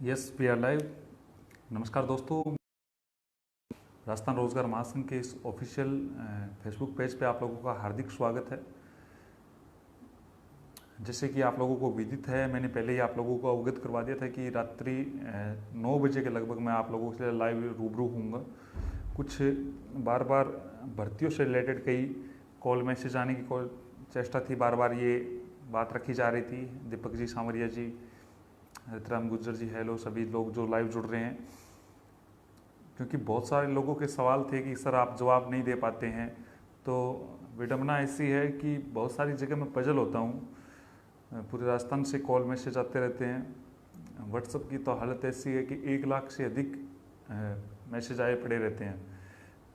Yes we are live. नमस्कार दोस्तों, राजस्थान रोजगार महासंघ के इस ऑफिशियल फेसबुक पेज पे आप लोगों का हार्दिक स्वागत है। जैसे कि आप लोगों को विदित है, मैंने पहले ही आप लोगों को अवगत करवा दिया था कि रात्रि 9 बजे के लगभग मैं आप लोगों से लाइव रूबरू हूँगा। कुछ बार बार भर्तियों से रिलेटेड कई कॉल मैसेज आने की चेष्टा थी, बार बार ये बात रखी जा रही थी। दीपक जी, सांवरिया जी, रतराम गुज्जर जी, हेलो सभी लोग जो लाइव जुड़ रहे हैं, क्योंकि बहुत सारे लोगों के सवाल थे कि सर आप जवाब नहीं दे पाते हैं। तो विडम्बना ऐसी है कि बहुत सारी जगह मैं पजल होता हूँ। पूरे राजस्थान से कॉल मैसेज आते रहते हैं। व्हाट्सएप की तो हालत ऐसी है कि 1 लाख से अधिक मैसेज आए पड़े रहते हैं,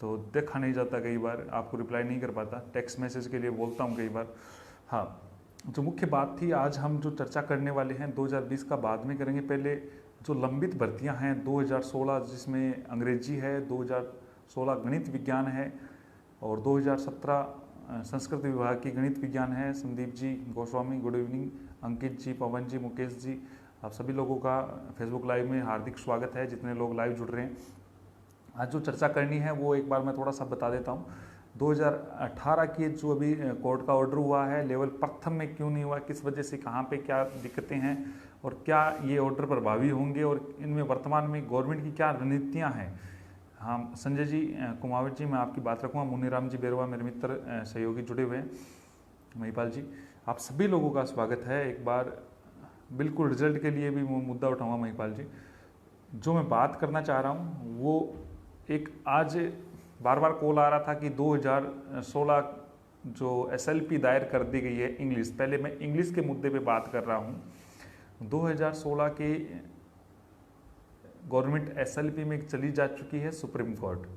तो देखा नहीं जाता, कई बार आपको रिप्लाई नहीं कर पाता। टेक्स्ट मैसेज के लिए बोलता हूँ कई बार। हाँ, जो मुख्य बात थी, आज हम जो चर्चा करने वाले हैं 2020 का बाद में करेंगे। पहले जो लंबित भर्तियां हैं 2016, जिसमें अंग्रेजी है, 2016 गणित विज्ञान है और 2017 संस्कृत विभाग की गणित विज्ञान है। Sandeep ji, Goswami, good evening. अंकित जी, पवन जी, मुकेश जी, आप सभी लोगों का फेसबुक लाइव में हार्दिक स्वागत है, जितने लोग लाइव जुड़ रहे हैं। आज जो चर्चा करनी है वो एक बार मैं थोड़ा सा बता देता हूँ। 2018 की जो अभी कोर्ट का ऑर्डर हुआ है, लेवल प्रथम में क्यों नहीं हुआ, किस वजह से, कहाँ पे क्या दिक्कतें हैं और क्या ये ऑर्डर प्रभावी होंगे और इनमें वर्तमान में गवर्नमेंट की क्या रणनीतियाँ हैं। हाँ, संजय जी, कुमावत जी, मैं आपकी बात रखूँगा। मुनीराम जी बेरवा, मेरे मित्र सहयोगी जुड़े हुए हैं। महिपाल जी, आप सभी लोगों का स्वागत है। एक बार बिल्कुल रिजल्ट के लिए भी मुद्दा उठाऊँगा। महिपाल जी, जो मैं बात करना चाह रहा हूँ वो एक, आज बार बार कॉल आ रहा था कि 2016 जो एसएलपी दायर कर दी गई है इंग्लिश, पहले मैं इंग्लिश के मुद्दे पे बात कर रहा हूँ। 2016 के गवर्नमेंट एसएलपी में चली जा चुकी है सुप्रीम कोर्ट,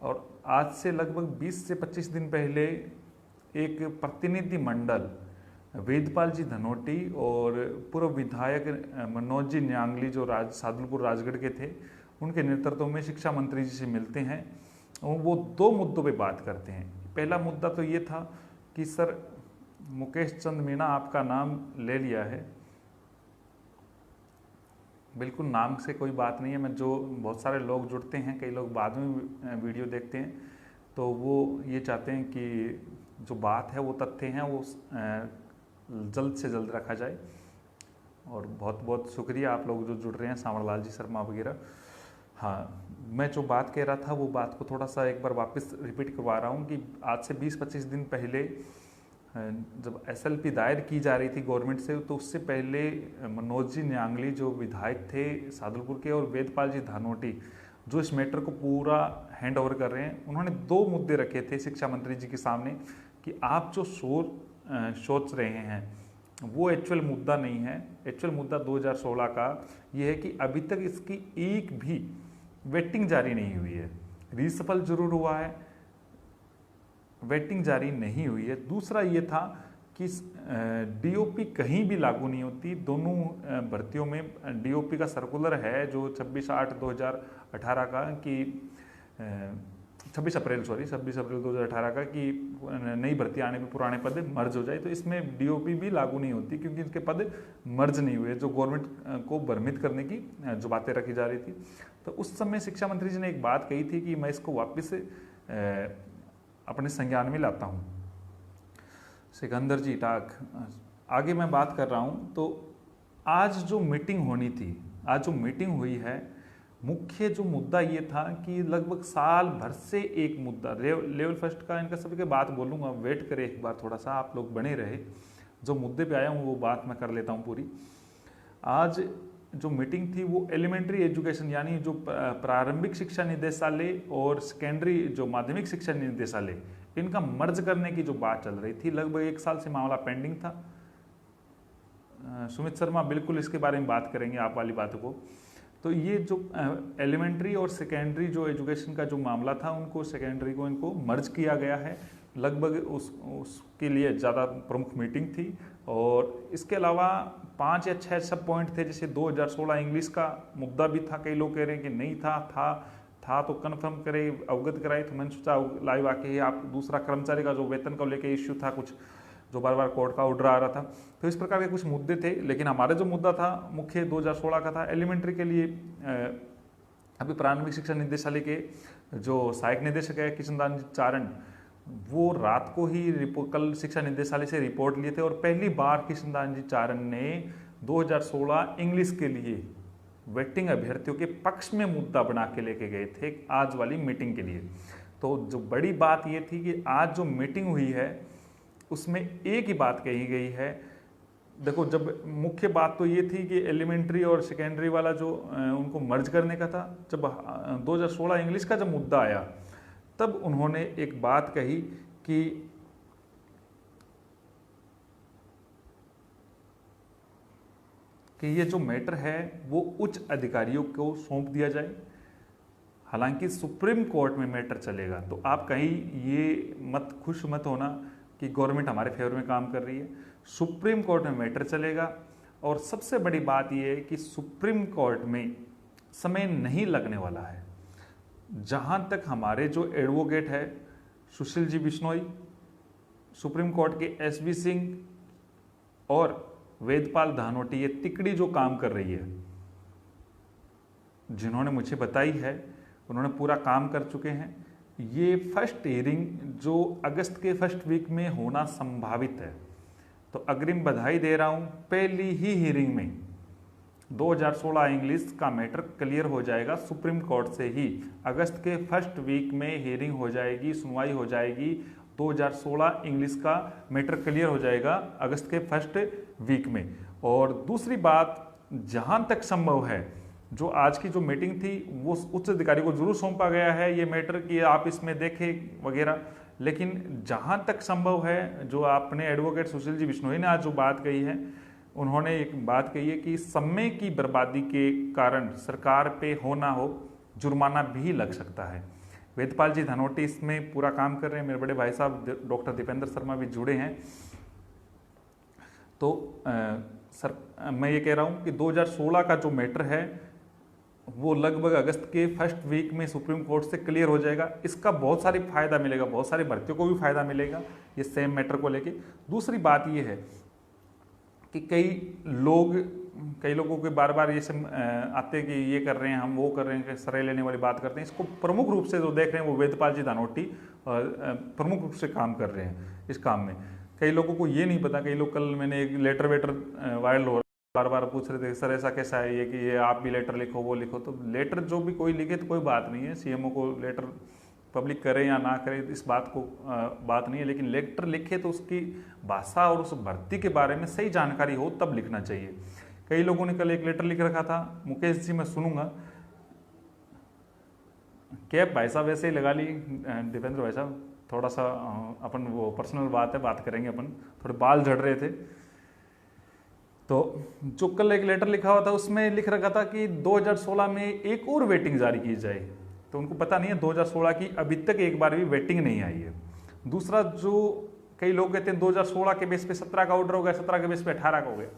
और आज से लगभग 20 से 25 दिन पहले एक प्रतिनिधि मंडल, वेदपाल जी धनोटी और पूर्व विधायक मनोज जी न्यांगली, जो सादुलपुर राजगढ़ के थे, उनके नेतृत्व में शिक्षा मंत्री जी से मिलते हैं और वो 2 मुद्दों पे बात करते हैं। पहला मुद्दा तो ये था कि सर मुकेश चंद मीणा, आपका नाम ले लिया है। बिल्कुल नाम से कोई बात नहीं है। मैं जो बहुत सारे लोग जुड़ते हैं, कई लोग बाद में वीडियो देखते हैं, तो वो ये चाहते हैं कि जो बात है वो तथ्य हैं वो जल्द से जल्द रखा जाए। और बहुत बहुत शुक्रिया आप लोग जो जुड़ रहे हैं, सांवरलाल जी, शर्मा वगैरह। हाँ, मैं जो बात कह रहा था वो बात को थोड़ा सा एक बार वापस रिपीट करवा रहा हूँ कि आज से 20-25 दिन पहले जब एसएलपी दायर की जा रही थी गवर्नमेंट से, तो उससे पहले मनोज जी न्यांगली जो विधायक थे सादुलपुर के, और वेदपाल जी धानोटी जो इस मैटर को पूरा हैंड ओवर कर रहे हैं, उन्होंने 2 मुद्दे रखे थे शिक्षा मंत्री जी के सामने कि आप जो सोच रहे हैं वो एक्चुअल मुद्दा नहीं है। एक्चुअल मुद्दा 2016 का ये है कि अभी तक इसकी एक भी वेटिंग जारी नहीं हुई है। रीसफल जरूर हुआ है, वेटिंग जारी नहीं हुई है। दूसरा ये था कि डीओपी कहीं भी लागू नहीं होती। दोनों भर्तियों में डीओपी का सर्कुलर है जो 26/8/2018 का, कि 26 अप्रैल 2018 का, कि नई भर्ती आने पे पुराने पद मर्ज हो जाए। तो इसमें डीओपी भी लागू नहीं होती क्योंकि इनके पद मर्ज नहीं हुए, जो गवर्नमेंट को भ्रमित करने की जो बातें रखी जा रही थी। तो उस समय शिक्षा मंत्री जी ने एक बात कही थी कि मैं इसको वापस अपने संज्ञान में लाता हूँ। सिकंदर जी टाक, आगे मैं बात कर रहा हूँ। तो आज जो मीटिंग होनी थी, आज जो मीटिंग हुई है, मुख्य जो मुद्दा ये था कि लगभग साल भर से एक मुद्दा, लेवल फर्स्ट का, इनका सभी के बात बोलूँगा, वेट करें एक बार थोड़ा सा, आप लोग बने रहे। जो मुद्दे पे आया हूँ वो बात मैं कर लेता हूँ पूरी। आज जो मीटिंग थी वो एलिमेंट्री एजुकेशन, यानी जो प्रारंभिक शिक्षा निदेशालय और सेकेंडरी जो माध्यमिक शिक्षा निदेशालय, इनका मर्ज करने की जो बात चल रही थी। लगभग 1 साल से मामला पेंडिंग था। सुमित शर्मा, बिल्कुल इसके बारे में बात करेंगे आप वाली बातों को। तो ये जो एलिमेंट्री और सेकेंडरी जो एजुकेशन का जो मामला था, उनको, सेकेंडरी को, इनको मर्ज किया गया है। लगभग उसके लिए ज़्यादा प्रमुख मीटिंग थी। और इसके अलावा 5 या 6 सब पॉइंट थे। जैसे 2016 इंग्लिश का मुद्दा भी था, कई लोग कह रहे हैं कि नहीं था तो कन्फर्म करे, अवगत कराए। तो मैंने सोचा लाइव आके, आप दूसरा कर्मचारी का जो वेतन को लेकर इश्यू था कुछ, जो बार बार कोर्ट का ऑर्डर आ रहा था। तो इस प्रकार के कुछ मुद्दे थे, लेकिन हमारा जो मुद्दा था मुख्य 2016 का था एलिमेंट्री के लिए। अभी प्रारंभिक शिक्षा निदेशालय के जो सहायक निदेशक है किशनदान चारण, वो रात को ही कल शिक्षा निदेशालय से रिपोर्ट लिए थे और पहली बार किशनदान जी चारण ने 2016 इंग्लिश के लिए वेटिंग अभ्यर्थियों के पक्ष में मुद्दा बना के लेके गए थे आज वाली मीटिंग के लिए। तो जो बड़ी बात ये थी कि आज जो मीटिंग हुई है उसमें एक ही बात कही गई है। देखो, जब मुख्य बात तो ये थी कि एलिमेंट्री और सेकेंडरी वाला जो उनको मर्ज करने का था, जब 2016 इंग्लिश का जब मुद्दा आया तब उन्होंने एक बात कही कि ये जो मैटर है वो उच्च अधिकारियों को सौंप दिया जाए। हालांकि सुप्रीम कोर्ट में मैटर चलेगा, तो आप कहीं ये खुश मत होना कि गवर्नमेंट हमारे फेवर में काम कर रही है। सुप्रीम कोर्ट में मैटर चलेगा और सबसे बड़ी बात यह है कि सुप्रीम कोर्ट में समय नहीं लगने वाला है। जहां तक हमारे जो एडवोकेट है सुशील जी बिश्नोई, सुप्रीम कोर्ट के एसबी सिंह और वेदपाल धानोटी, ये तिकड़ी जो काम कर रही है, जिन्होंने मुझे बताई है, उन्होंने पूरा काम कर चुके हैं। ये फर्स्ट हियरिंग जो अगस्त के फर्स्ट वीक में होना संभावित है, तो अग्रिम बधाई दे रहा हूं। पहली ही हियरिंग में 2016 इंग्लिश का मैटर क्लियर हो जाएगा सुप्रीम कोर्ट से ही। अगस्त के फर्स्ट वीक में हियरिंग हो जाएगी, सुनवाई हो जाएगी, 2016 इंग्लिश का मैटर क्लियर हो जाएगा अगस्त के फर्स्ट वीक में। और दूसरी बात, जहां तक संभव है, जो आज की जो मीटिंग थी वो उच्च अधिकारी को जरूर सौंपा गया है ये मैटर कि आप इसमें देखें वगैरह, लेकिन जहां तक संभव है, जो आपने एडवोकेट सुशील जी बिश्नोई ने आज जो बात कही है, उन्होंने एक बात कही है कि समय की बर्बादी के कारण सरकार पे हो ना हो जुर्माना भी लग सकता है। वेदपाल जी धनोटी इसमें पूरा काम कर रहे हैं, मेरे बड़े भाई साहब डॉक्टर दीपेंद्र शर्मा भी जुड़े हैं। तो मैं ये कह रहा हूँ कि 2016 का जो मैटर है वो लगभग अगस्त के फर्स्ट वीक में सुप्रीम कोर्ट से क्लियर हो जाएगा। इसका बहुत सारी फायदा मिलेगा, बहुत सारी भर्तियों को भी फायदा मिलेगा ये सेम मैटर को लेके। दूसरी बात ये है कि कई लोगों के बार बार ये सब आते हैं कि ये कर रहे हैं, हम वो कर रहे हैं, सरे लेने वाली बात करते हैं। इसको प्रमुख रूप से जो देख रहे हैं वो वेदपाल जी धानोटी प्रमुख रूप से काम कर रहे हैं इस काम में। कई लोगों को ये नहीं पता, कई लोग, कल मैंने एक लेटर वेटर वायरल हो बार बार पूछ रहे थे सर ऐसा कैसा है ये कि ये आप भी लेटर लिखो वो लिखो। तो लेटर जो भी कोई लिखे तो कोई बात नहीं है, सीएमओ को लेटर पब्लिक करे या ना करे इस बात नहीं है, लेकिन लेटर लिखे तो उसकी भाषा और उस भर्ती के बारे में सही जानकारी हो तब लिखना चाहिए। कई लोगों ने कल एक लेटर लिख रखा था, मुकेश जी मैं सुनूंगा, कैप भाई साहब ऐसे ही लगा ली, दीपेंद्र भाई साहब थोड़ा सा अपन वो पर्सनल बात है, बात करेंगे अपन, थोड़े बाल झड़ रहे थे। तो जो कल एक लेटर लिखा हुआ था उसमें लिख रखा था कि 2016 में एक और वेटिंग जारी की जाए, तो उनको पता नहीं है 2016 की अभी तक एक बार भी वेटिंग नहीं आई है। दूसरा, जो कई लोग कहते हैं 2016 के बेस पे 17 का ऑर्डर हो गया, 17 के बेस पे 18 का हो गया।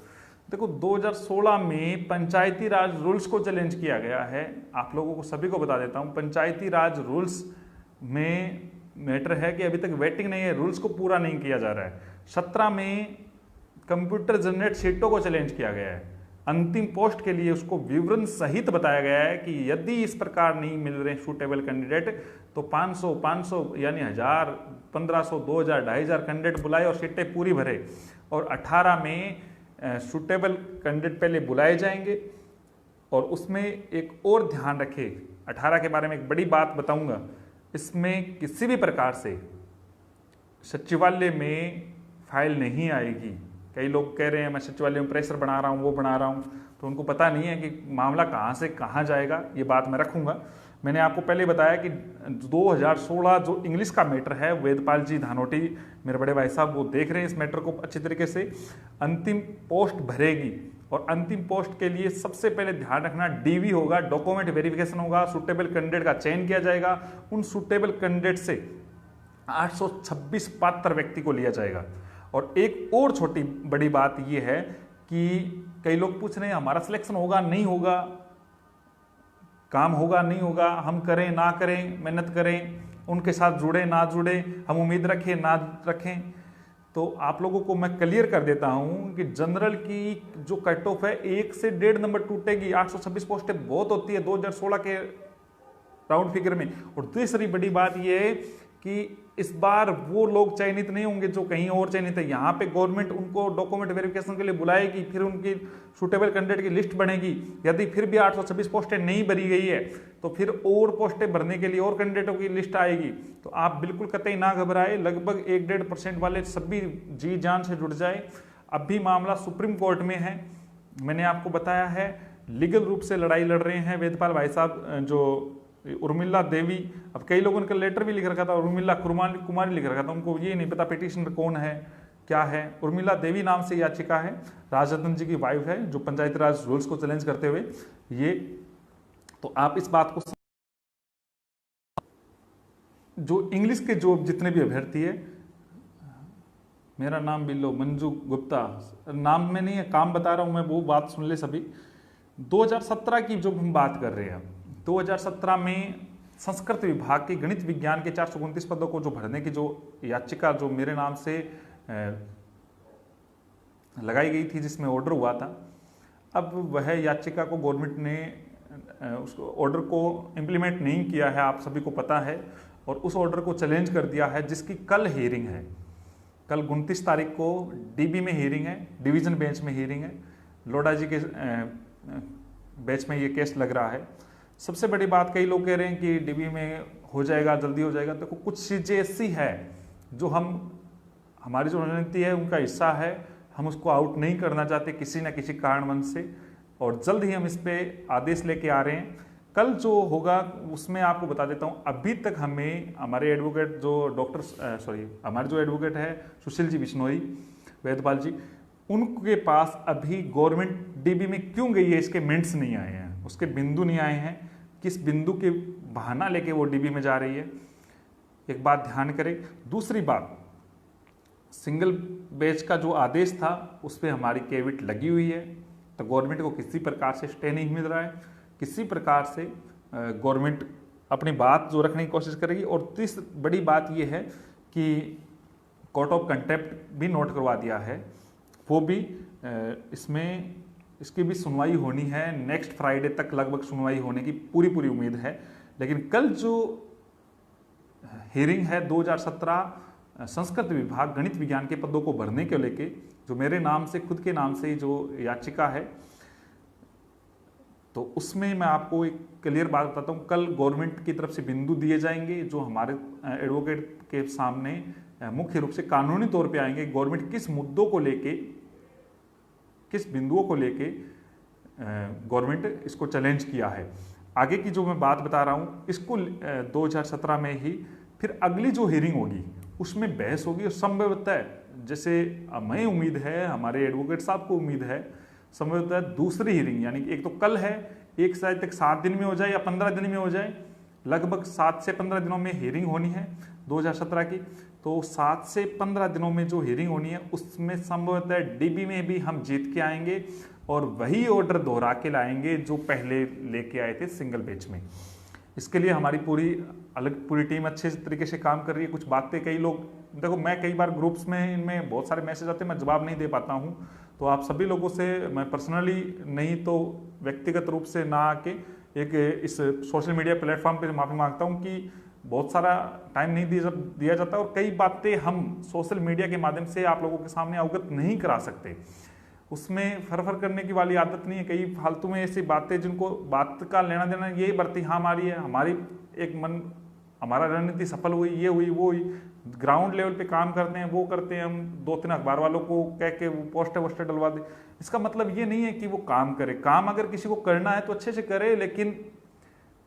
देखो 2016 में पंचायती राज रूल्स को चैलेंज किया गया है। आप लोगों को सभी को बता देता हूं, पंचायती राज रूल्स में मैटर है कि अभी तक वेटिंग नहीं है, रूल्स को पूरा नहीं किया जा रहा है। 17 में कंप्यूटर जनरेट सीटों को चैलेंज किया गया है, अंतिम पोस्ट के लिए उसको विवरण सहित बताया गया है कि यदि इस प्रकार नहीं मिल रहे सूटेबल कैंडिडेट तो 500 यानी 1000, 1500, 2000, 2500 कैंडिडेट बुलाए और सीटें पूरी भरे। और 18 में सूटेबल कैंडिडेट पहले बुलाए जाएंगे। और उसमें एक और ध्यान रखें, 18 के बारे में एक बड़ी बात बताऊंगा, इसमें किसी भी प्रकार से सचिवालय में फाइल नहीं आएगी। कई लोग कह रहे हैं मैं सचिवालय में प्रेशर बना रहा हूँ, वो बना रहा हूँ, तो उनको पता नहीं है कि मामला कहाँ से कहाँ जाएगा। ये बात मैं रखूँगा। मैंने आपको पहले बताया कि 2016 जो इंग्लिश का मैटर है, वेदपाल जी धानोटी मेरे बड़े भाई साहब वो देख रहे हैं इस मैटर को अच्छी तरीके से। अंतिम पोस्ट भरेगी और अंतिम पोस्ट के लिए सबसे पहले ध्यान रखना डीवी होगा, डॉक्यूमेंट वेरिफिकेशन होगा, सुटेबल कैंडिडेट का चयन किया जाएगा। उन सुटेबल कैंडिडेट से 826 पात्र व्यक्ति को लिया जाएगा। और एक और छोटी बड़ी बात यह है कि कई लोग पूछ रहे हैं हमारा सिलेक्शन होगा नहीं होगा, काम होगा नहीं होगा, हम करें ना करें, मेहनत करें, उनके साथ जुड़े ना जुड़े, हम उम्मीद रखें ना रखें। तो आप लोगों को मैं क्लियर कर देता हूं कि जनरल की जो कट ऑफ है 1 से 1.5 नंबर टूटेगी। 826 पोस्टें बहुत होती है 2016 के राउंड फिगर में। और दूसरी बड़ी बात यह है कि इस बार वो लोग चयनित नहीं होंगे जो कहीं और चयनित है। यहाँ पे गवर्नमेंट उनको डॉक्यूमेंट वेरिफिकेशन के लिए बुलाएगी, फिर उनकी सुटेबल कैंडिडेट की लिस्ट बनेगी। यदि फिर भी 826 पोस्टें नहीं भरी गई है तो फिर और पोस्टें भरने के लिए और कैंडिडेटों की लिस्ट आएगी। तो आप बिल्कुल कतई ना घबराए, लगभग 1-1.5% वाले सभी जी जान से जुड़ जाए। अभी मामला सुप्रीम कोर्ट में है, मैंने आपको बताया है। लीगल रूप से लड़ाई लड़ रहे हैं वेदपाल भाई साहब, जो उर्मिला देवी। अब कई लोगों ने लेटर भी लिख रखा था, उर्मिला कुमारी लिख रखा था, उनको ये नहीं पता पिटिशनर कौन है क्या है। उर्मिला देवी नाम से याचिका है, राजरत्न जी की वाइफ है, जो पंचायती राज रूल्स को चैलेंज करते हुए ये। तो आप इस बात को, जो इंग्लिश के जो जितने भी अभ्यर्थी है, मेरा नाम बिल्लो मंजू गुप्ता, नाम में नहीं है, काम बता रहा हूं मैं, वो बात सुन ले सभी। 2017 की जो हम बात कर रहे हैं, 2017 में संस्कृत विभाग के गणित विज्ञान के 429 पदों को जो भरने की जो याचिका जो मेरे नाम से लगाई गई थी, जिसमें ऑर्डर हुआ था, अब वह याचिका को गवर्नमेंट ने उस ऑर्डर को इम्प्लीमेंट नहीं किया है, आप सभी को पता है, और उस ऑर्डर को चैलेंज कर दिया है, जिसकी कल हियरिंग है। कल 29 तारीख को डीबी में हियरिंग है, डिवीजन बेंच में हियरिंग है। लोढ़ा जी के बेंच में ये केस लग रहा है। सबसे बड़ी बात, कई लोग कह रहे हैं कि डीबी में हो जाएगा, जल्दी हो जाएगा। देखो, कुछ चीजें ऐसी है जो हमारी जो रणनीति है उनका हिस्सा है, हम उसको आउट नहीं करना चाहते किसी न किसी कारणवश से, और जल्द ही हम इस पे आदेश लेके आ रहे हैं। कल जो होगा उसमें आपको बता देता हूं, अभी तक हमें हमारे एडवोकेट हमारे जो एडवोकेट है सुशील जी बिश्नोई, वेदपाल जी, उनके पास अभी गवर्नमेंट डीबी में क्यों गई है इसके मिनट्स नहीं आए हैं, उसके बिंदु नहीं आए हैं, किस बिंदु के बहाना लेके वो डीबी में जा रही है। एक बात ध्यान करें। दूसरी बात, सिंगल बेंच का जो आदेश था उस पर हमारी कैविट लगी हुई है, तो गवर्नमेंट को किसी प्रकार से स्टे नहीं मिल रहा है, किसी प्रकार से गवर्नमेंट अपनी बात जो रखने की कोशिश करेगी। और तीसरी बड़ी बात यह है कि कोर्ट ऑफ कंटेम्प्ट भी नोट करवा दिया है, वो भी इसकी भी सुनवाई होनी है। नेक्स्ट फ्राइडे तक लगभग सुनवाई होने की पूरी उम्मीद है। लेकिन कल जो हियरिंग है 2017 संस्कृत विभाग गणित विज्ञान के पदों को भरने को लेके, जो मेरे नाम से, खुद के नाम से जो याचिका है, तो उसमें मैं आपको एक क्लियर बात बताता हूं। कल गवर्नमेंट की तरफ से बिंदु दिए जाएंगे जो हमारे एडवोकेट के सामने मुख्य रूप से कानूनी तौर पे आएंगे। गवर्नमेंट किस मुद्दों को लेके, किस बिंदुओं को लेके गवर्नमेंट इसको चैलेंज किया है। आगे की जो मैं बात बता रहा हूं, इसको 2017 में ही फिर अगली जो हियरिंग होगी उसमें बहस होगी। और संभवतः, जैसे हमें उम्मीद है, हमारे एडवोकेट साहब को उम्मीद है, संभवतः दूसरी हियरिंग, यानी एक तो कल है, एक शायद तक 7 दिन में हो जाए या 15 दिन में हो जाए, लगभग 7 से 15 दिनों में हियरिंग होनी है 2017 की। तो 7 से 15 दिनों में जो हियरिंग होनी है उसमें संभवतः डीबी में भी हम जीत के आएंगे और वही ऑर्डर दोहरा के लाएंगे जो पहले लेके आए थे सिंगल बेंच में। इसके लिए हमारी पूरी टीम अच्छे तरीके से काम कर रही है। कुछ बातें, कई लोग, देखो मैं कई बार ग्रुप्स में इनमें बहुत सारे मैसेज आते हैं, मैं जवाब नहीं दे पाता हूं, तो आप सभी लोगों से मैं पर्सनली नहीं तो व्यक्तिगत रूप से ना आके एक इस सोशल मीडिया प्लेटफॉर्म पे माफी मांगता हूं कि बहुत सारा टाइम नहीं दिया जाता और कई बातें हम सोशल मीडिया के माध्यम से आप लोगों के सामने अवगत नहीं करा सकते। उसमें फर करने की वाली आदत नहीं है। कई फालतू में ऐसी बातें जिनको बात का लेना देना ये बढ़ती हमारी है, हमारी एक मन, हमारा रणनीति सफल हुई, ये हुई वो हुई, ग्राउंड लेवल पे काम करते हैं, वो करते हैं, हम 2-3 अखबार वालों को कह के वो पोस्टर डलवा दे। इसका मतलब ये नहीं है कि वो काम करे। काम अगर किसी को करना है तो अच्छे से करे, लेकिन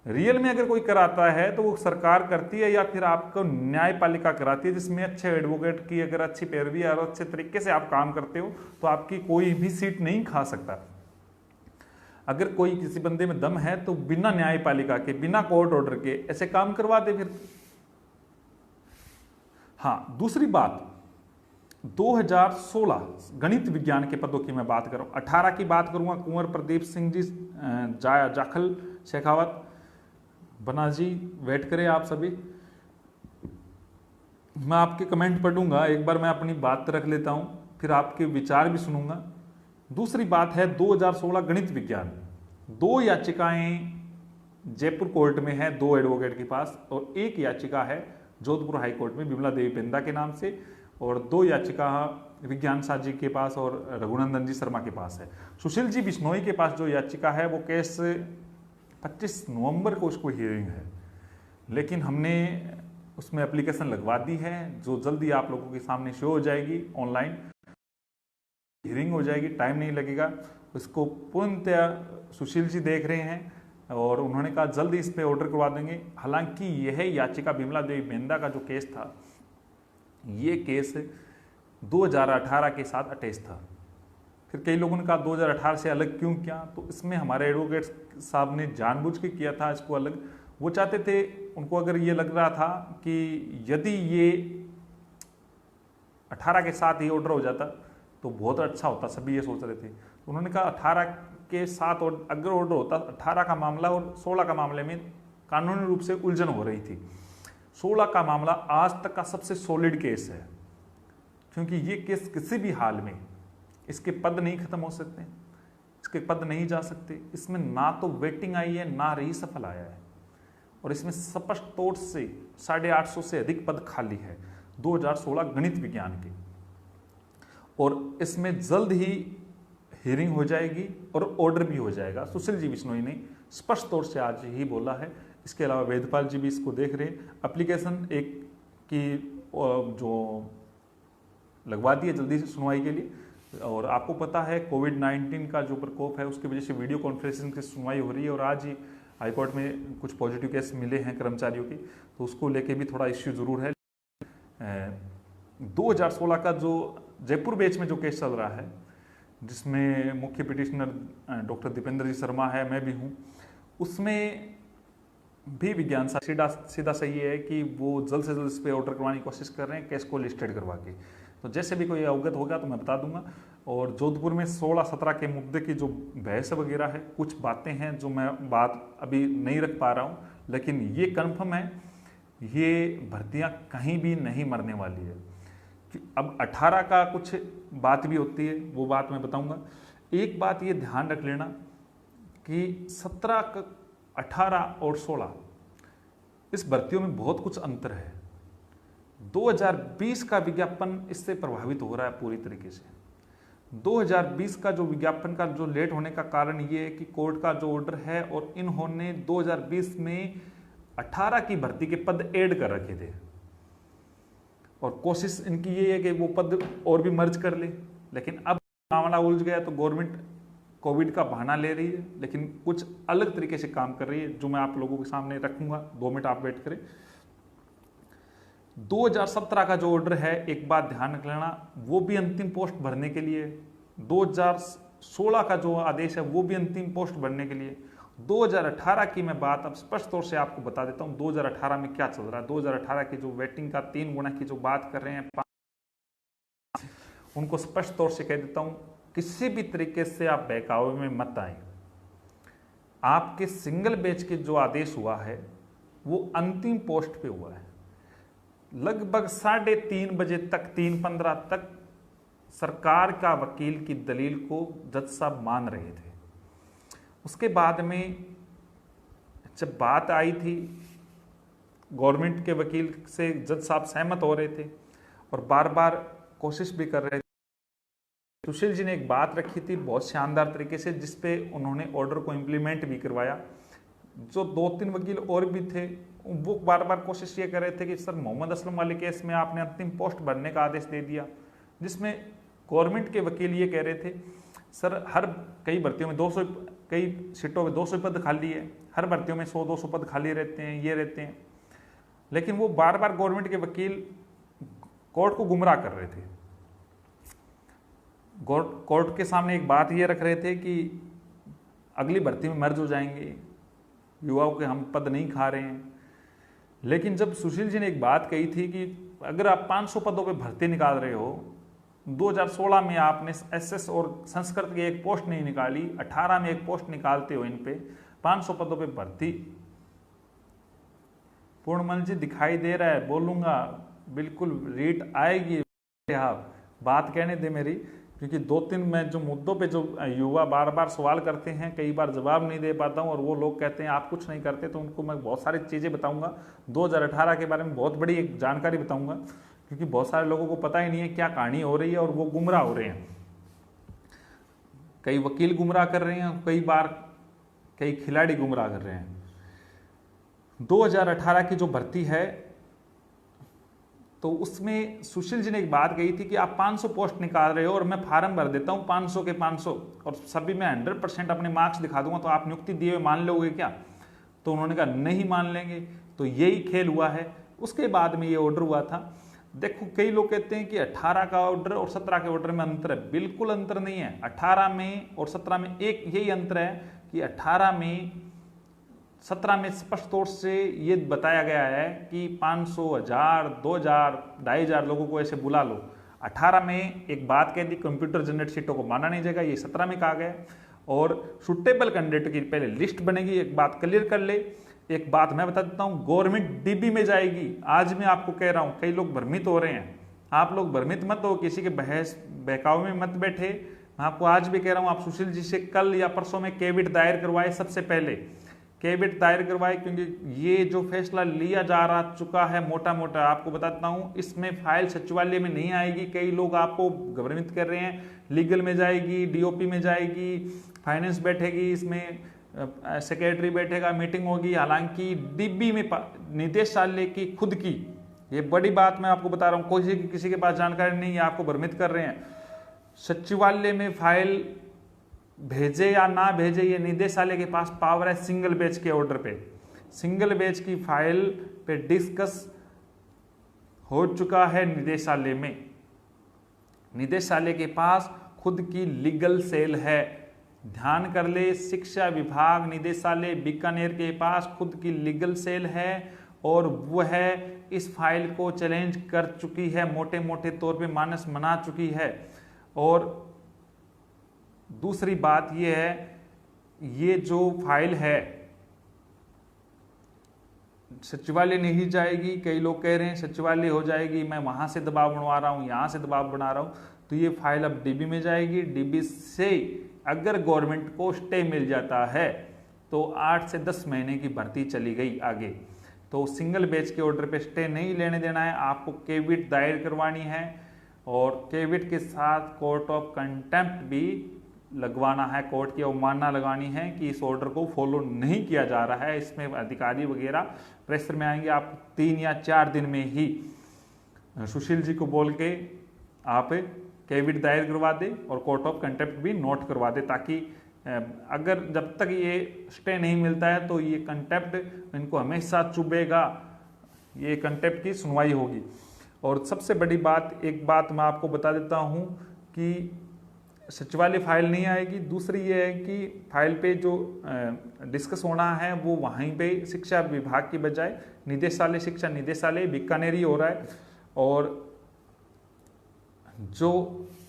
रियल में अगर कोई कराता है तो वो सरकार करती है या फिर आपको न्यायपालिका कराती है, जिसमें अच्छे एडवोकेट की अगर अच्छी पैरवी और अच्छे तरीके से आप काम करते हो तो आपकी कोई भी सीट नहीं खा सकता। अगर कोई किसी बंदे में दम है तो बिना न्यायपालिका के, बिना कोर्ट ऑर्डर के ऐसे काम करवा दे फिर। हाँ, दूसरी बात, 2016 गणित विज्ञान के पदों की मैं बात करूं, 18 की बात करूंगा, कुंवर प्रदीप सिंह जी, जाखल शेखावत, बना जी, वेट करें आप सभी। मैं आपके कमेंट पढ़ूंगा, एक बार मैं अपनी बात रख लेता हूं, फिर आपके विचार भी सुनूंगा। दूसरी बात है 2016 गणित विज्ञान। 2 याचिकाएं जयपुर कोर्ट में है, 2 एडवोकेट के पास, और 1 याचिका है जोधपुर हाई कोर्ट में विमला देवी पेंदा के नाम से, और 2 याचिका विज्ञान साह जी के पास और रघुनंदन जी शर्मा के पास है। सुशील जी बिश्नोई के पास जो याचिका है वो केस 25 नवंबर को उसको हियरिंग है, लेकिन हमने उसमें एप्लीकेशन लगवा दी है, जो जल्दी आप लोगों के सामने शो हो जाएगी, ऑनलाइन हियरिंग हो जाएगी, टाइम नहीं लगेगा। इसको पूर्णतया सुशील जी देख रहे हैं और उन्होंने कहा जल्दी इस पे ऑर्डर करवा देंगे। हालांकि यह याचिका विमला देवी पेंदा का जो केस था, ये केस 2018 के साथ अटैच था। फिर कई लोगों ने कहा 2018 से अलग क्यों किया, तो इसमें हमारे एडवोकेट साहब ने जानबूझ के किया था इसको अलग। वो चाहते थे, उनको अगर ये लग रहा था कि यदि ये 18 के साथ ही ऑर्डर हो जाता तो बहुत अच्छा होता, सभी ये सोच रहे थे। तो उन्होंने कहा 18 के साथ और अगर ऑर्डर होता, 18 का मामला और 16 का मामले में कानूनी रूप से उलझन हो रही थी। 16 का मामला आज तक का सबसे सॉलिड केस है, क्योंकि ये केस किसी भी हाल में इसके पद नहीं खत्म हो सकते, इसके पद नहीं जा सकते। इसमें ना तो वेटिंग आई है, ना रीसफल आया है, और इसमें स्पष्ट तौर से 850 से अधिक पद खाली है 2016 गणित विज्ञान के, और इसमें जल्द ही हियरिंग हो जाएगी और ऑर्डर भी हो जाएगा। सुशील जी बिश्नोई ने स्पष्ट तौर से आज ही बोला है। इसके अलावा वेदपाल जी भी इसको देख रहे हैं। एप्लीकेशन एक की जो लगवा दी है जल्दी से सुनवाई के लिए, और आपको पता है कोविड-19 का जो प्रकोप है उसकी वजह से वीडियो कॉन्फ्रेंसिंग से सुनवाई हो रही है, और आज ही हाईकोर्ट में कुछ पॉजिटिव केस मिले हैं कर्मचारियों के, तो उसको लेके भी थोड़ा इश्यू जरूर है। 2016 का जो जयपुर बेंच में जो केस चल रहा है, जिसमें मुख्य पिटिशनर डॉक्टर दीपेंद्र जी शर्मा है, मैं भी हूँ, उसमें भी विज्ञान सीधा सही है कि वो जल्द से जल्द इस पर ऑर्डर करवाने की कोशिश कर रहे हैं, केस को लिस्टेड करवा के। तो जैसे भी कोई अवगत होगा तो मैं बता दूंगा। और जोधपुर में 16-17 के मुद्दे की जो बहस वगैरह है, कुछ बातें हैं जो मैं बात अभी नहीं रख पा रहा हूँ, लेकिन ये कन्फर्म है, ये भर्तियाँ कहीं भी नहीं मरने वाली है। अब 18 का कुछ बात भी होती है, वो बात मैं बताऊंगा। एक बात ये ध्यान रख लेना कि 17, 18 और 16 इस भर्तियों में बहुत कुछ अंतर है। 2020 का विज्ञापन इससे प्रभावित हो रहा है पूरी तरीके से। 2020 का जो विज्ञापन का जो लेट होने का कारण ये है कि कोर्ट का जो ऑर्डर है, और इन्होंने 2020 में 18 की भर्ती के पद ऐड कर रखे थे, और कोशिश इनकी ये है कि वो पद और भी मर्ज कर ले। लेकिन अब मामला उलझ गया तो गवर्नमेंट कोविड का बहाना ले रही है, लेकिन कुछ अलग तरीके से काम कर रही है, जो मैं आप लोगों के सामने रखूंगा। 2 मिनट आप वेट करें। 2017 का जो ऑर्डर है, एक बात ध्यान रख लेना, वो भी अंतिम पोस्ट भरने के लिए। 2016 का जो आदेश है वो भी अंतिम पोस्ट भरने के लिए। 2018 की मैं बात अब स्पष्ट तौर से आपको बता देता हूं 2018 में क्या चल रहा है। 2018 की जो वेटिंग का 3 गुना की जो बात कर रहे हैं, उनको स्पष्ट तौर से कह देता हूं, किसी भी तरीके से आप बहकावे में मत आए। आपके सिंगल बेंच के जो आदेश हुआ है वो अंतिम पोस्ट पे हुआ है। लगभग 3:30 बजे तक, 3:15 तक सरकार का वकील की दलील को जज साहब मान रहे थे। उसके बाद में जब बात आई थी, गवर्नमेंट के वकील से जज साहब सहमत हो रहे थे और बार बार कोशिश भी कर रहे थे। सुशील जी ने एक बात रखी थी बहुत शानदार तरीके से, जिसपे उन्होंने ऑर्डर को इम्प्लीमेंट भी करवाया। जो 2-3 वकील और भी थे वो बार बार कोशिश ये कर रहे थे कि सर मोहम्मद असलम वाले केस में आपने अंतिम पोस्ट भरने का आदेश दे दिया, जिसमें गवर्नमेंट के वकील ये कह रहे थे सर हर कई भर्तियों में 200, कई सीटों में 200 पद खाली है, हर भर्तियों में 100-200 पद खाली रहते हैं, ये रहते हैं। लेकिन वो बार बार गवर्नमेंट के वकील कोर्ट को गुमराह कर रहे थे। कोर्ट के सामने एक बात ये रख रहे थे कि अगली भर्ती में मर्ज हो जाएंगे, युवाओं के हम पद नहीं खा रहे हैं। लेकिन जब सुशील जी ने एक बात कही थी कि अगर आप 500 पदों पे भर्ती निकाल रहे हो, 2016 में आपने एसएस और संस्कृत की एक पोस्ट नहीं निकाली, 18 में एक पोस्ट निकालते हो, इन पे 500 पदों पे भर्ती। पूर्णमल जी दिखाई दे रहा है, बोलूंगा बिल्कुल रीट आएगी। आप बात कहने दे मेरी, क्योंकि 2-3 मैं जो मुद्दों पे जो युवा बार बार सवाल करते हैं, कई बार जवाब नहीं दे पाता हूं, और वो लोग कहते हैं आप कुछ नहीं करते, तो उनको मैं बहुत सारी चीज़ें बताऊंगा। 2018 के बारे में बहुत बड़ी एक जानकारी बताऊंगा, क्योंकि बहुत सारे लोगों को पता ही नहीं है क्या कहानी हो रही है, और वो गुमराह हो रहे हैं। कई वकील गुमराह कर रहे हैं, कई बार कई खिलाड़ी गुमराह कर रहे हैं। 2018 की जो भर्ती है, तो उसमें सुशील जी ने एक बात कही थी कि आप 500 पोस्ट निकाल रहे हो और मैं फार्म भर देता हूं 500 के 500, और सभी में 100% अपने मार्क्स दिखा दूंगा, तो आप नियुक्ति दिए हुए मान लोगे क्या? तो उन्होंने कहा नहीं मान लेंगे। तो यही खेल हुआ है। उसके बाद में ये ऑर्डर हुआ था। देखो, कई लोग कहते हैं कि 18 का ऑर्डर और 17 के ऑर्डर में अंतर है। बिल्कुल अंतर नहीं है। 18 में और 17 में एक यही अंतर है कि 17 में स्पष्ट तौर से ये बताया गया है कि 500, 1000, 2000, 2500 लोगों को ऐसे बुला लो। 18 में एक बात कह दी, कंप्यूटर जनरेट सीटों को माना नहीं जाएगा, ये 17 में कहा गया। और सुटेबल कैंडिडेट की पहले लिस्ट बनेगी। एक बात क्लियर कर ले, एक बात मैं बता देता हूं, गवर्नमेंट डीबी में जाएगी। आज मैं आपको कह रहा हूं, कई लोग भ्रमित हो रहे हैं। आप लोग भ्रमित मत हो, किसी के बहस बहकाव में मत बैठे। मैं आपको आज भी कह रहा हूं, आप सुशील जी से कल या परसों में कैविट दायर करवाए, सबसे पहले कैविट दायर करवाए, क्योंकि ये जो फैसला लिया जा रहा चुका है मोटा मोटा आपको बताता हूं, इसमें फाइल सचिवालय में नहीं आएगी। कई लोग आपको भ्रमित कर रहे हैं, लीगल में जाएगी, डीओपी में जाएगी, फाइनेंस बैठेगी, इसमें सेक्रेटरी बैठेगा, मीटिंग होगी। हालांकि डीबी में निदेशालय की खुद की, ये बड़ी बात मैं आपको बता रहा हूं, कोई किसी के पास जानकारी नहीं है, आपको भ्रमित कर रहे हैं। सचिवालय में फाइल भेजे या ना भेजे, ये निदेशालय के पास पावर है। सिंगल बेंच के ऑर्डर पे, सिंगल बेंच की फाइल पे डिस्कस हो चुका है निदेशालय में। निदेशालय के पास खुद की लीगल सेल है। ध्यान कर ले, शिक्षा विभाग निदेशालय बीकानेर के पास खुद की लीगल सेल है, और वह इस फाइल को चैलेंज कर चुकी है, मोटे मोटे तौर पे मानस मना चुकी है। और दूसरी बात यह है, ये जो फाइल है सचिवालय नहीं जाएगी। कई लोग कह रहे हैं सचिवालय हो जाएगी, मैं वहां से दबाव बनवा रहा हूं, यहां से दबाव बना रहा हूं, तो ये फाइल अब डीबी में जाएगी। डीबी से अगर गवर्नमेंट को स्टे मिल जाता है तो 8 से 10 महीने की भर्ती चली गई आगे। तो सिंगल बेंच के ऑर्डर पे स्टे नहीं लेने देना है, आपको कैविट दायर करवानी है, और कैविट के साथ कोर्ट ऑफ कंटेम्प्ट भी लगवाना है, कोर्ट की अवमानना लगानी है कि इस ऑर्डर को फॉलो नहीं किया जा रहा है। इसमें अधिकारी वगैरह प्रेशर में आएंगे, आप 3 या 4 दिन में ही सुशील जी को बोल के आप कैविट दायर करवा दे और कोर्ट ऑफ कंटेम्प्ट भी नोट करवा दे, ताकि अगर जब तक ये स्टे नहीं मिलता है तो ये कंटेम्प्ट इनको हमेशा चुभेगा, ये कंटेम्प्ट की सुनवाई होगी। और सबसे बड़ी बात, एक बात मैं आपको बता देता हूँ कि सचिवालय फाइल नहीं आएगी। दूसरी ये है कि फाइल पे जो डिस्कस होना है वो वहीं पे शिक्षा विभाग की बजाय निदेशालय, शिक्षा निदेशालय बीकानेर ही हो रहा है। और जो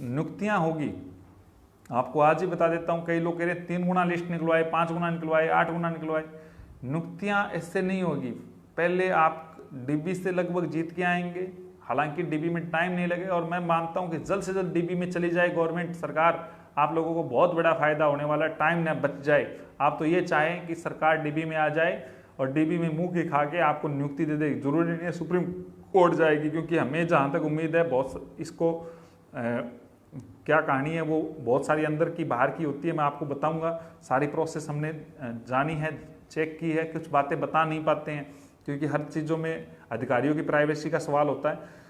नियुक्तियां होगी, आपको आज ही बता देता हूं, कई लोग कह रहे हैं 3 गुना लिस्ट निकलवाए, 5 गुना निकलवाए, 8 गुना निकलवाए। नियुक्तियां ऐसे नहीं होगी। पहले आप डीबी से लगभग जीत के आएंगे, हालांकि डीबी में टाइम नहीं लगेगा, और मैं मानता हूं कि जल्द से जल्द डीबी में चली जाए गवर्नमेंट सरकार, आप लोगों को बहुत बड़ा फायदा होने वाला है, टाइम न बच जाए। आप तो ये चाहें कि सरकार डीबी में आ जाए और डीबी में मुंह की खा के आपको नियुक्ति दे दे। जरूरी नहीं है सुप्रीम कोर्ट जाएगी, क्योंकि हमें जहां तक उम्मीद है, बहुत इसको क्या कहानी है वो बहुत सारी अंदर की बाहर की होती है, मैं आपको बताऊंगा। सारी प्रोसेस हमने जानी है, चेक की है, कुछ बातें बता नहीं पाते हैं क्योंकि हर चीज़ों में अधिकारियों की प्राइवेसी का सवाल होता है।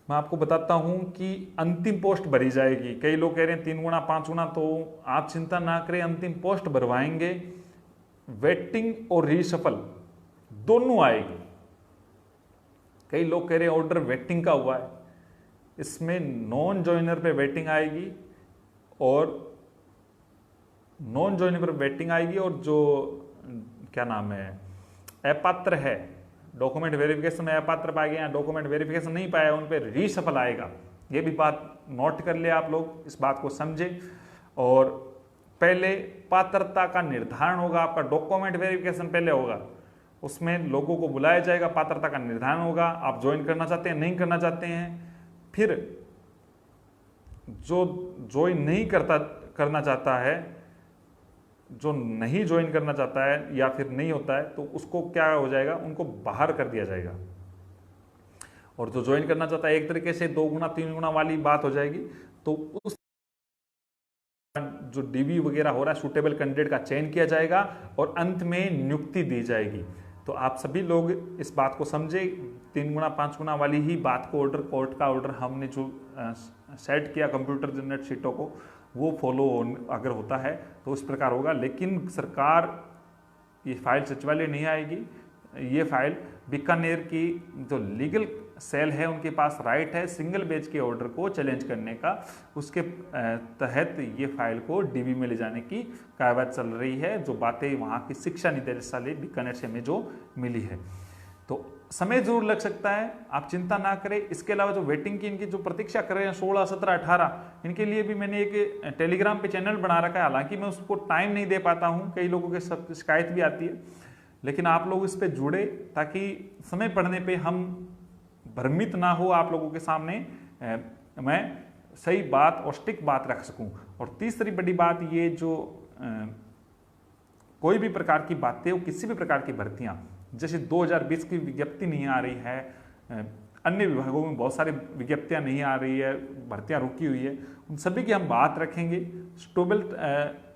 मैं आपको बताता हूं कि अंतिम पोस्ट भरी जाएगी। कई लोग कह रहे हैं 3 गुना 5 गुना, तो आप चिंता ना करें, अंतिम पोस्ट भरवाएंगे। वेटिंग और रीशफल दोनों आएगी। कई लोग कह रहे हैं ऑर्डर वेटिंग का हुआ है, इसमें नॉन जॉइनर पे वेटिंग आएगी, और नॉन जॉइनर पर वेटिंग आएगी, और जो क्या नाम है अपात्र है, डॉक्यूमेंट वेरिफिकेशन में अपात्र पाए गए हैं, डॉक्यूमेंट वेरिफिकेशन नहीं पाया, उन पर रीशफल आएगा। ये भी बात नोट कर ले आप लोग, इस बात को समझे। और पहले पात्रता का निर्धारण होगा, आपका डॉक्यूमेंट वेरिफिकेशन पहले होगा, उसमें लोगों को बुलाया जाएगा, पात्रता का निर्धारण होगा, आप ज्वाइन करना चाहते हैं नहीं करना चाहते हैं। फिर जो ज्वाइन नहीं करना चाहता है, जो नहीं ज्वाइन करना चाहता है या फिर नहीं होता है, तो उसको क्या हो जाएगा, उनको बाहर कर दिया जाएगा। और जो ज्वाइन करना चाहता है, एक तरीके से 2 गुना 3 गुना वाली बात हो जाएगी। तो उस जो डीवी वगैरह हो रहा है, सूटेबल कैंडिडेट का चयन किया जाएगा और अंत में नियुक्ति दी जाएगी। तो आप सभी लोग इस बात को समझे, 3 गुना 5 गुना वाली ही बात को, ऑर्डर, कोर्ट का ऑर्डर हमने जो सेट किया कंप्यूटर जनरेट सीटों को, वो फॉलो अगर होता है तो इस प्रकार होगा। लेकिन सरकार, ये फाइल सचिवालय नहीं आएगी, ये फाइल बीकानेर की जो लीगल सेल है उनके पास राइट है सिंगल बेंच के ऑर्डर को चैलेंज करने का। उसके तहत ये फाइल को डीबी में ले जाने की कार्रवाई चल रही है, जो बातें वहाँ की शिक्षा निदेशालय बीकानेर से हमें जो मिली है। तो समय जरूर लग सकता है, आप चिंता ना करें। इसके अलावा जो वेटिंग की इनकी जो प्रतीक्षा कर रहे हैं 16, 17, 18, इनके लिए भी मैंने एक टेलीग्राम पे चैनल बना रखा है। हालांकि मैं उसको टाइम नहीं दे पाता हूँ, कई लोगों के सब शिकायत भी आती है, लेकिन आप लोग इस पे जुड़े ताकि समय पढ़ने पे हम भ्रमित ना हो, आप लोगों के सामने मैं सही बात और स्टिक बात रख सकूं। और तीसरी बड़ी बात ये, जो कोई भी प्रकार की बातें हो, किसी भी प्रकार की भर्तियां, जैसे 2020 की विज्ञप्ति नहीं आ रही है, अन्य विभागों में बहुत सारी विज्ञप्तियां नहीं आ रही है, भर्तियां रुकी हुई है, उन सभी की हम बात रखेंगे। स्टेबल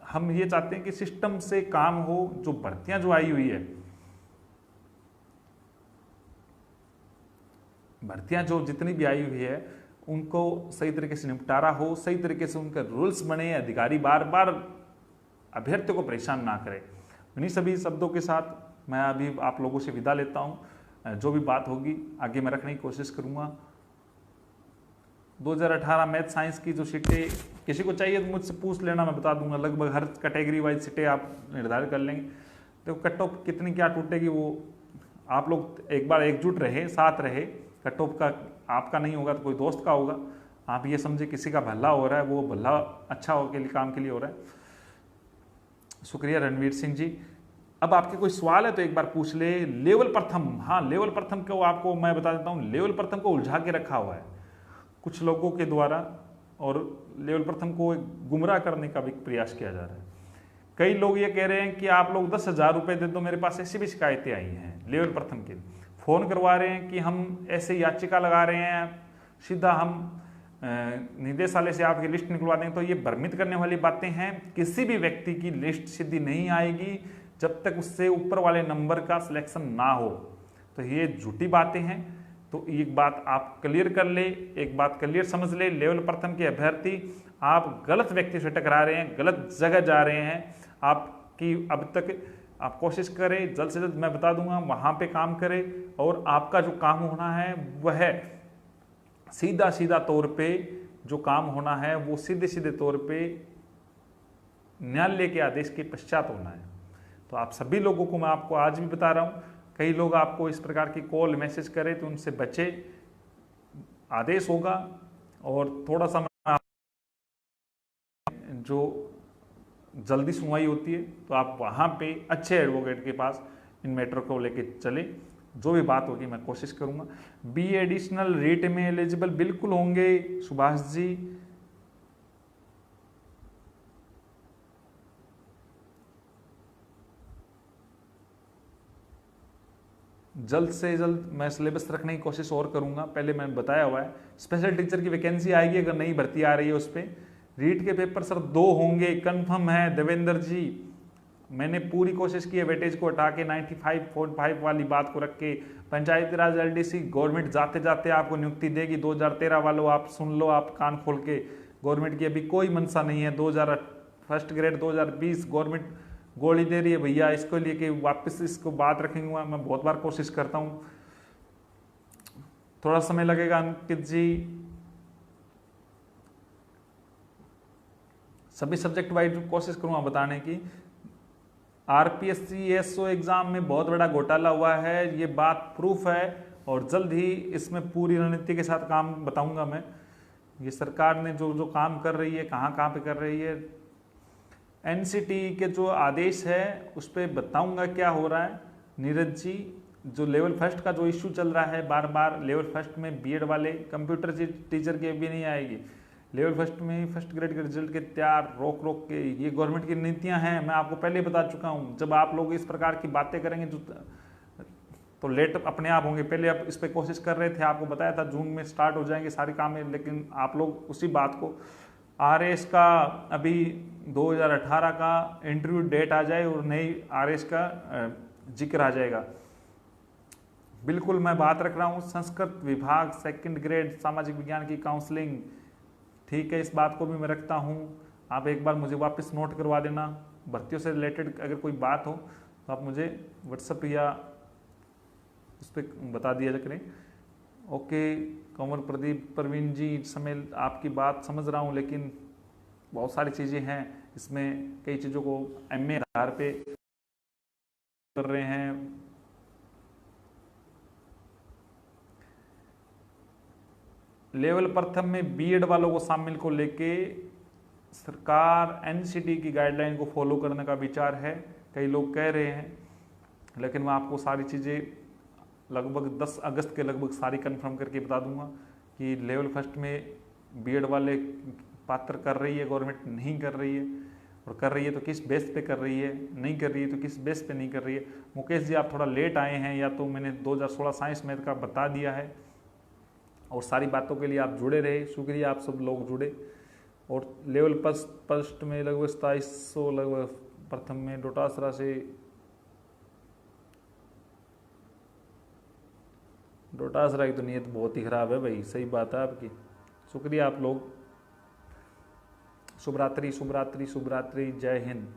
हम ये चाहते हैं कि सिस्टम से काम हो। जो भर्तियां जो आई हुई है, भर्तियां जो जितनी भी आई हुई है, उनको सही तरीके से निपटारा हो, सही तरीके से उनके रूल्स बने, अधिकारी बार बार अभ्यर्थियों को परेशान ना करें। इन्हीं सभी शब्दों के साथ मैं अभी आप लोगों से विदा लेता हूं। जो भी बात होगी आगे मैं रखने की कोशिश करूंगा। 2018 मैथ साइंस की जो सीटें किसी को चाहिए तो मुझसे पूछ लेना, मैं बता दूंगा। लगभग हर कैटेगरी वाइज सीटें आप निर्धारित कर लेंगे। तो कट ऑफ कितनी क्या टूटेगी वो आप लोग एक बार एकजुट रहे, साथ रहे। कट ऑफ का आपका नहीं होगा तो कोई दोस्त का होगा। आप ये समझे किसी का भला हो रहा है, वो भला अच्छा हो के लिए, काम के लिए हो रहा है। शुक्रिया रणवीर सिंह जी। अब आपके कोई सवाल है तो एक बार पूछ ले। लेवल प्रथम, हाँ लेवल प्रथम को आपको मैं बता देता हूँ, लेवल प्रथम को उलझा के रखा हुआ है कुछ लोगों के द्वारा, और लेवल प्रथम को गुमराह करने का भी प्रयास किया जा रहा है। कई लोग ये कह रहे हैं कि आप लोग 10,000 रुपये दे दो, मेरे पास ऐसी भी शिकायतें आई हैं लेवल प्रथम के। फोन करवा रहे हैं कि हम ऐसे याचिका लगा रहे हैं, सीधा हम निदेशालय से आपकी लिस्ट निकलवा देंगे। तो ये भ्रमित करने वाली बातें हैं। किसी भी व्यक्ति की लिस्ट सीधी नहीं आएगी जब तक उससे ऊपर वाले नंबर का सिलेक्शन ना हो। तो ये झूठी बातें हैं। तो एक बात आप क्लियर कर ले, एक बात क्लियर समझ ले, लेवल प्रथम के अभ्यर्थी आप गलत व्यक्ति से टकरा रहे हैं, गलत जगह जा रहे हैं। आपकी अब तक आप कोशिश करें, जल्द से जल्द मैं बता दूंगा वहां पे काम करें, और आपका जो काम होना है वह सीधा सीधा तौर पे जो काम होना है वो सीधे सीधे तौर पे न्यायालय के आदेश के पश्चात होना है। तो आप सभी लोगों को मैं आपको आज भी बता रहा हूं, कई लोग आपको इस प्रकार की कॉल मैसेज करें तो उनसे बचे। आदेश होगा और थोड़ा सा जो जल्दी सुनवाई होती है तो आप वहाँ पे अच्छे एडवोकेट के पास इन मैटर को लेके चले। जो भी बात होगी मैं कोशिश करूँगा। बी एडिशनल रेट में एलिजिबल बिल्कुल होंगे सुभाष जी। जल्द से जल्द मैं सिलेबस रखने की कोशिश और करूँगा। पहले मैंने बताया हुआ है स्पेशल टीचर की वैकेंसी आएगी, अगर नई भर्ती आ रही है उस पर। रीट के पेपर सर 2 होंगे, कंफर्म है देवेंद्र जी। मैंने पूरी कोशिश की है वेटेज को हटा के 95.5 वाली बात को रख के। पंचायती राज एलडीसी गवर्नमेंट जाते जाते आपको नियुक्ति देगी। 2013 वालों आप सुन लो, आप कान खोल के, गवर्नमेंट की अभी कोई मंशा नहीं है। 2000 फर्स्ट ग्रेड 2020 गवर्नमेंट गोली दे रही है भैया, इसको लिए कि वापस इसको बात रखेंगे। मैं बहुत बार कोशिश करता हूँ, थोड़ा समय लगेगा अंकित जी। सभी सब्जेक्ट वाइज कोशिश करूँगा बताने की। आरपीएससी एसओ एग्जाम में बहुत बड़ा घोटाला हुआ है, ये बात प्रूफ है, और जल्द ही इसमें पूरी रणनीति के साथ काम बताऊंगा मैं। ये सरकार ने जो जो काम कर रही है, कहाँ कहाँ पे कर रही है, एनसीटी के जो आदेश है उस पर बताऊंगा क्या हो रहा है। नीरज जी, जो लेवल फर्स्ट का जो इश्यू चल रहा है बार बार, लेवल फर्स्ट में बीएड वाले कंप्यूटर टीचर की अभी नहीं आएगी। लेवल फर्स्ट में फर्स्ट ग्रेड के रिजल्ट के तैयार रोक रोक के, ये गवर्नमेंट की नीतियां हैं। मैं आपको पहले ही बता चुका हूं, जब आप लोग इस प्रकार की बातें करेंगे तो लेट अपने आप होंगे। पहले आप इस पर कोशिश कर रहे थे, आपको बताया था जून में स्टार्ट हो जाएंगे सारे काम में, लेकिन आप लोग उसी बात को, आरएस का अभी 2018 का इंटरव्यू डेट आ जाए और नई आरएस का जिक्र आ जाएगा। बिल्कुल मैं बात रख रहा हूँ संस्कृत विभाग सेकंड ग्रेड सामाजिक विज्ञान की काउंसलिंग, ठीक है, इस बात को भी मैं रखता हूँ। आप एक बार मुझे वापस नोट करवा देना। भर्तियों से रिलेटेड अगर कोई बात हो तो आप मुझे व्हाट्सएप या उस पर बता दिया करें। ओके कमल प्रदीप प्रवीण जी, समय आपकी बात समझ रहा हूँ, लेकिन बहुत सारी चीज़ें हैं इसमें, कई चीज़ों को एमए आधार पे कर रहे हैं। लेवल प्रथम में बीएड वालों को शामिल को लेके सरकार एनसीटी की गाइडलाइन को फॉलो करने का विचार है, कई लोग कह रहे हैं, लेकिन मैं आपको सारी चीज़ें लगभग 10 अगस्त के लगभग सारी कंफर्म करके बता दूंगा कि लेवल फर्स्ट में बीएड वाले पात्र कर रही है गवर्नमेंट, नहीं कर रही है, और कर रही है तो किस बेस पे कर रही है, नहीं कर रही है तो किस बेस पे नहीं कर रही है। मुकेश जी आप थोड़ा लेट आए हैं, या तो मैंने 2016 साइंस मैथ का बता दिया है, और सारी बातों के लिए आप जुड़े रहे, शुक्रिया आप सब लोग जुड़े। और लेवल फर्स्ट में लगभग 2700 लगभग, प्रथम में डोटासरा से, डोटासरा की तो नीयत बहुत ही खराब है भाई, सही बात है आपकी, शुक्रिया आप लोग। शुभ रात्रि शुभ रात्रि शुभ रात्रि, जय हिंद।